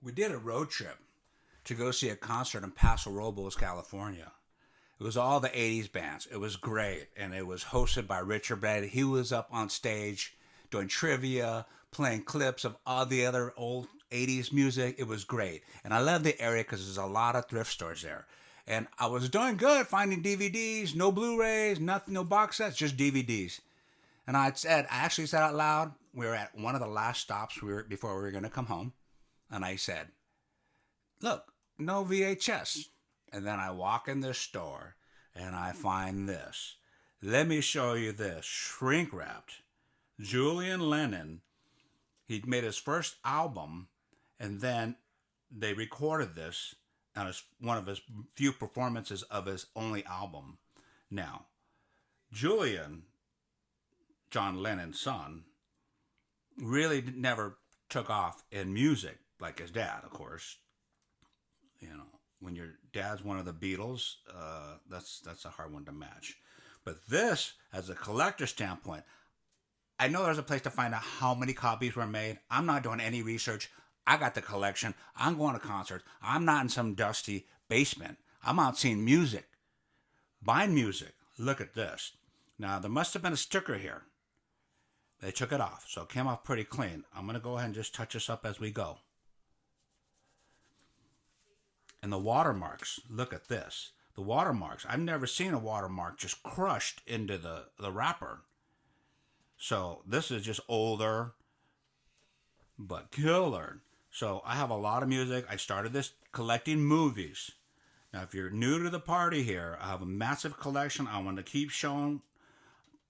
We did a road trip to go see a concert in Paso Robles, California. It was all the 80s bands. It was great. And it was hosted by Richard Brad. He was up on stage doing trivia, playing clips of all the other old 80s music. It was great. And I love the area because there's a lot of thrift stores there. And I was doing good finding DVDs, no Blu-rays, nothing, no box sets, just DVDs. And I actually said out loud, we were at one of the last stops before we were going to come home. And I said, look, no VHS. And then I walk in this store and I find this. Let me show you this. Shrink wrapped. Julian Lennon. He'd made his first album and then they recorded this on one of his few performances of his only album. Now, Julian, John Lennon's son, really never took off in music like his dad, of course. You know, when your dad's one of the Beatles, that's a hard one to match. But this, as a collector standpoint, I know there's a place to find out how many copies were made. I'm not doing any research. I got the collection. I'm going to concerts. I'm not in some dusty basement. I'm out seeing music, buying music. Look at this. Now, there must have been a sticker here. They took it off, so it came off pretty clean. I'm going to go ahead and just touch this up as we go. And the watermarks, look at this. The watermarks, I've never seen a watermark just crushed into the wrapper. So this is just older, but killer. So I have a lot of music. I started this collecting movies. Now, if you're new to the party here, I have a massive collection. I want to keep showing.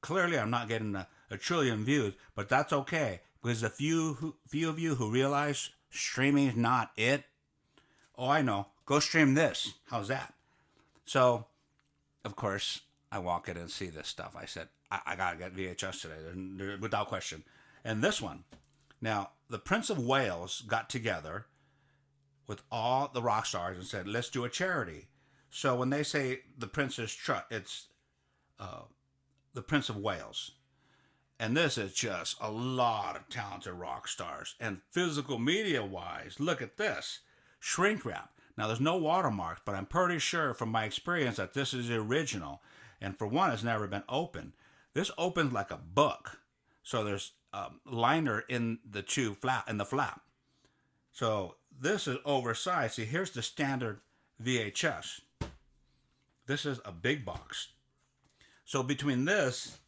Clearly, I'm not getting a trillion views, but that's okay. Because the few of you who realize streaming is not it, oh, I know. Go stream this. How's that? So, of course, I walk in and see this stuff. I said, I got to get VHS today, without question. And this one. Now, the Prince of Wales got together with all the rock stars and said, let's do a charity. So when they say the Prince's Trust, it's the Prince of Wales. And this is just a lot of talented rock stars. And physical media-wise, look at this. Shrink wrap. Now, there's no watermarks, but I'm pretty sure from my experience that this is the original. And for one, it's never been opened. This opens like a book. So there's liner in the flap. So this is oversized. See, here's the standard VHS. This is a big box. So between this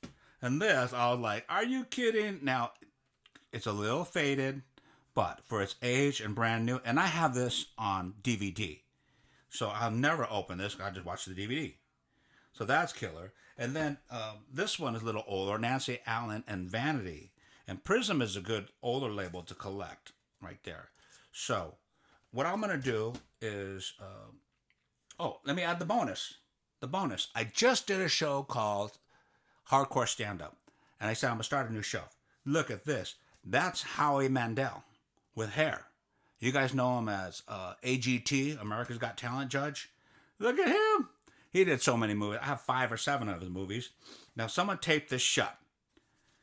and this, I was like, are you kidding? Now, it's a little faded, but for its age and brand new, and I have this on DVD. So I'll never open this. I just watch the DVD. So that's killer. And then this one is a little older, Nancy Allen and Vanity. And Prism is a good older label to collect right there. So what I'm going to do is, let me add the bonus. The bonus. I just did a show called Hardcore Stand-Up. And I said, I'm going to start a new show. Look at this. That's Howie Mandel with hair. You guys know him as AGT, America's Got Talent judge. Look at him. He did so many movies. I have 5 or 7 of his movies. Now, someone taped this shut.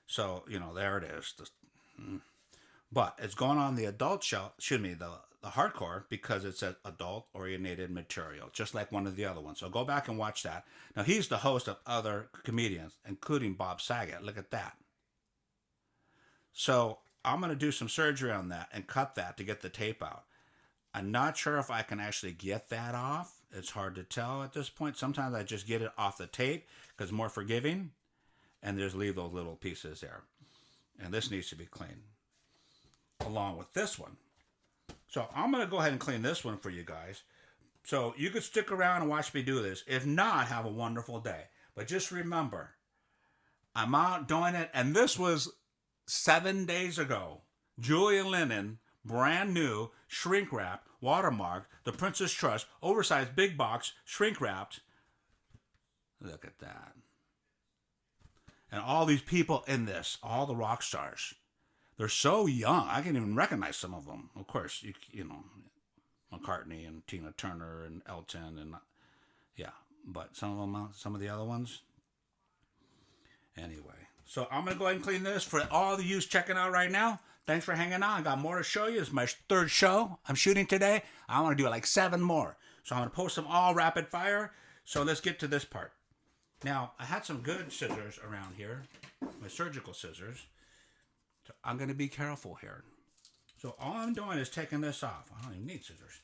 So, there it is. But it's going on the adult show, the hardcore, because it says adult-oriented material, just like one of the other ones. So go back and watch that. Now, he's the host of other comedians, including Bob Saget. Look at that. So I'm going to do some surgery on that and cut that to get the tape out. I'm not sure if I can actually get that off. It's hard to tell at this point. Sometimes I just get it off the tape because it's more forgiving, and just leave those little pieces there. And this needs to be cleaned along with this one. So I'm going to go ahead and clean this one for you guys. So you could stick around and watch me do this. If not, have a wonderful day. But just remember, I'm out doing it. And this was 7 days ago. Julian Lennon, brand new, shrink wrapped, watermarked, the Prince's Trust, oversized big box, shrink wrapped. Look at that. And all these people in this, all the rock stars. They're so young. I can't even recognize some of them. Of course, you know, McCartney and Tina Turner and Elton and yeah. But some of them, some of the other ones. Anyway, so I'm gonna go ahead and clean this for all the yous checking out right now. Thanks for hanging on. I got more to show you. It's my third show I'm shooting today. I want to do like 7 more. So I'm going to post them all rapid fire. So let's get to this part. Now, I had some good scissors around here, my surgical scissors. So I'm going to be careful here. So all I'm doing is taking this off. I don't even need scissors.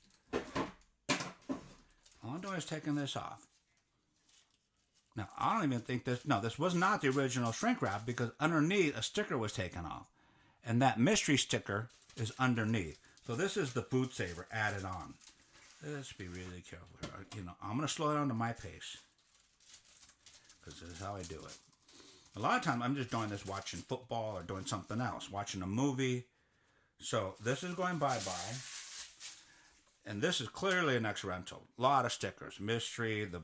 All I'm doing is taking this off. Now, I don't even think this... No, this was not the original shrink wrap because underneath a sticker was taken off. And that mystery sticker is underneath. So this is the food saver added on. Let's be really careful here. You know, I'm going to slow down to my pace. Because this is how I do it. A lot of times I'm just doing this watching football or doing something else. Watching a movie. So this is going bye-bye. And this is clearly an ex-rental. A lot of stickers. Mystery, the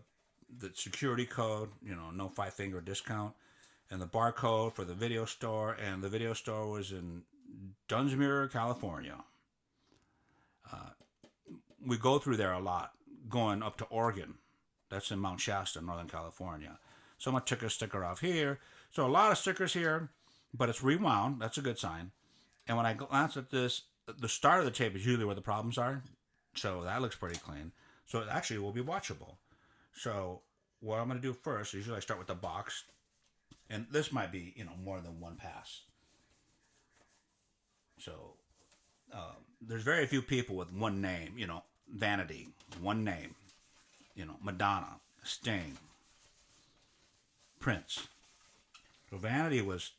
security code, you know, no 5-finger discount. And the barcode for the video store. And the video store was in Dunsmuir, California. We go through there a lot. Going up to Oregon. That's in Mount Shasta, Northern California. Someone took a sticker off here. So a lot of stickers here. But it's rewound. That's a good sign. And when I glance at this, the start of the tape is usually where the problems are. So that looks pretty clean. So it actually will be watchable. So what I'm going to do first, usually I start with the box. And this might be, you know, more than one pass. So there's very few people with one name. You know, Vanity, one name. You know, Madonna, Sting, Prince. So Vanity was...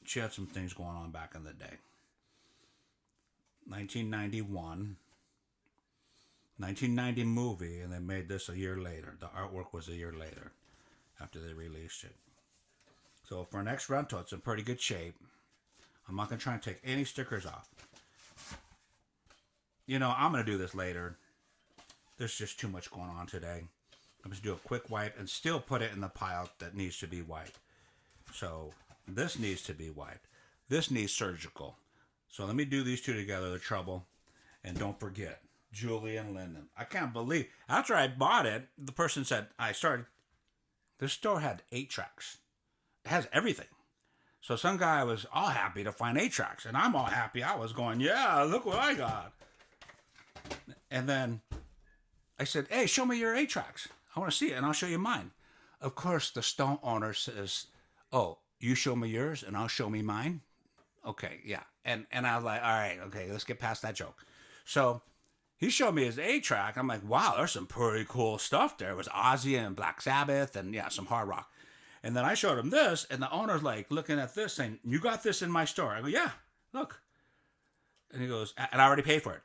She had some things going on back in the day. 1991. 1990 movie, and they made this a year later. The artwork was a year later after they released it. So for an ex-rental, it's in pretty good shape. I'm not going to try and take any stickers off. You know, I'm going to do this later. There's just too much going on today. I'm just going to do a quick wipe and still put it in the pile that needs to be wiped. So this needs to be wiped. This needs surgical. So let me do these two together, the trouble. And don't forget, Julian Linden. I can't believe, after I bought it, the person said, this store had 8 tracks. It has everything. So some guy was all happy to find 8 tracks. And I'm all happy. I was going, yeah, look what I got. And then I said, hey, show me your 8 tracks. I want to see it, and I'll show you mine. Of course, the store owner says, oh, you show me yours, and I'll show me mine? Okay, yeah. And I was like, all right, okay, let's get past that joke. So he showed me his 8-track. I'm like, wow, there's some pretty cool stuff there. It was Ozzy and Black Sabbath and, yeah, some hard rock. And then I showed him this, and the owner's like looking at this saying, you got this in my store? I go, yeah, look. And he goes, and I already paid for it.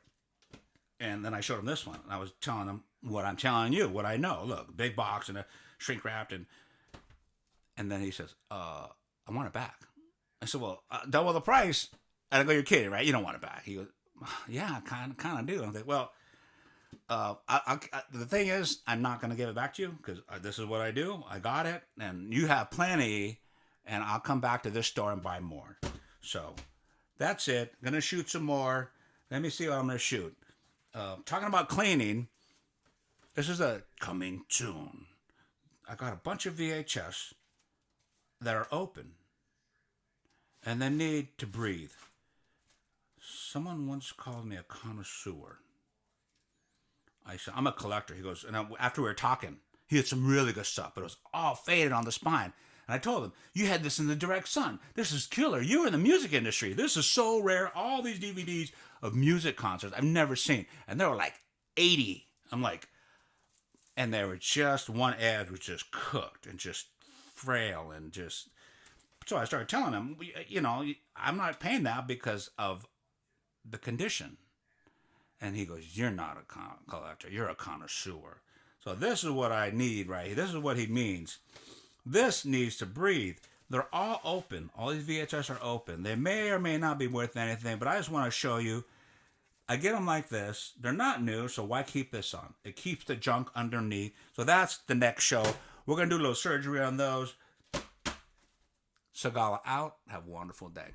And then I showed him this one. And I was telling him what I'm telling you, what I know. Look, big box and a shrink wrapped. And then he says, I want it back. I said, well, double the price. And I go, you're kidding, right? You don't want it back. He goes, yeah, I kind of do. And I'm like, well, the thing is, I'm not going to give it back to you because this is what I do. I got it. And you have plenty. And I'll come back to this store and buy more. So that's it. Going to shoot some more. Let me see what I'm going to shoot. Talking about cleaning, this is a coming soon. I got a bunch of VHS that are open and they need to breathe. Someone once called me a connoisseur. I said, I'm a collector. He goes, and after we were talking, he had some really good stuff, but it was all faded on the spine. And I told him, you had this in the direct sun. This is killer. You're in the music industry. This is so rare. All these DVDs of music concerts I've never seen. And there were like 80. I'm like, and they were just, one edge was just cooked and just frail and just. So I started telling him, you know, I'm not paying that because of the condition. And he goes, you're not a collector. You're a connoisseur. So this is what I need right here. This is what he means. This needs to breathe. They're all open. All these VHS are open. They may or may not be worth anything, but I just want to show you. I get them like this. They're not new, so why keep this on? It keeps the junk underneath. So that's the next show. We're going to do a little surgery on those. Sagala out. Have a wonderful day.